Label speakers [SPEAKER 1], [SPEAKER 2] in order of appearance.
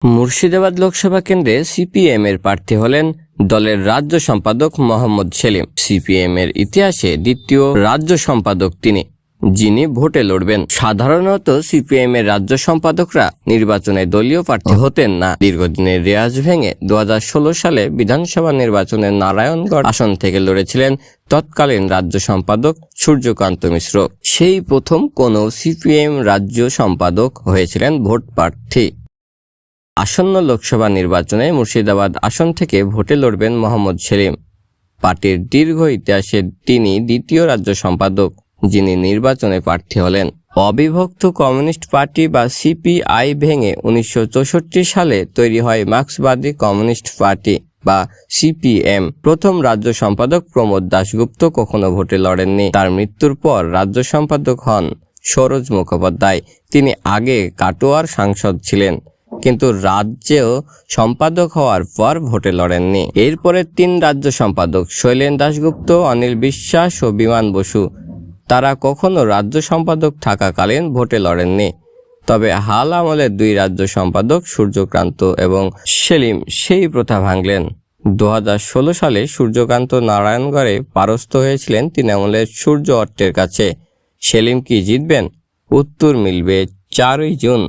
[SPEAKER 1] মুর্শিদাবাদ লোকসভা কেন্দ্রে সিপিএম এর প্রার্থী হলেন দলের রাজ্য সম্পাদক মোহাম্মদ সেলিম। সিপিএম এর ইতিহাসে দ্বিতীয় রাজ্য সম্পাদক তিনি, যিনি ভোটে লড়বেন। সাধারণত সিপিএম এর রাজ্য সম্পাদকরা নির্বাচনে দলীয় প্রার্থী হতেন না। দীর্ঘদিনের রেওয়াজ ভেঙে 2016 সালে বিধানসভা নির্বাচনে নারায়ণগড় আসন থেকে লড়েছিলেন তৎকালীন রাজ্য সম্পাদক সূর্যকান্ত মিশ্র। সেই প্রথম কোনো সিপিএম রাজ্য সম্পাদক হয়েছিলেন ভোট প্রার্থী। আসন্ন লোকসভা নির্বাচনে মুর্শিদাবাদ আসন থেকে ভোটে লড়বেন মোহাম্মদ সেলিম। পার্টির দীর্ঘ ইতিহাসে তিনি দ্বিতীয় রাজ্য সম্পাদক, যিনি নির্বাচনে প্রার্থী হলেন। অবিভক্ত কমিউনিস্ট পার্টি বা সিপিআই ভেঙে 1964 সালে তৈরি হয় মার্ক্সবাদী কমিউনিস্ট পার্টি বা সিপিএম। প্রথম রাজ্য সম্পাদক প্রমোদ দাশগুপ্ত কখনো ভোটে লড়েননি। তার মৃত্যুর পর রাজ্য সম্পাদক হন সরোজ মুখোপাধ্যায়। তিনি আগে কাটোয়ার সাংসদ ছিলেন, কিন্তু রাজ্যেও সম্পাদক হওয়ার পর ভোটে লড়েননি। এরপরে 3 রাজ্য সম্পাদক শৈলেন দাশগুপ্ত, অনিল বিশ্বাস ও বিমান বসু, তারা কখনো রাজ্য সম্পাদক থাকাকালীন ভোটে লড়েননি। তবে হাল আমলের 2 রাজ্য সম্পাদক সূর্যকান্ত এবং সেলিম সেই প্রথা ভাঙলেন। 2016 সালে সূর্যকান্ত নারায়ণগড়ে পরাস্ত হয়েছিলেন তৃণমূলের সূর্য অট্টের কাছে। সেলিম কি জিতবেন? উত্তর মিলবে 4 জুন।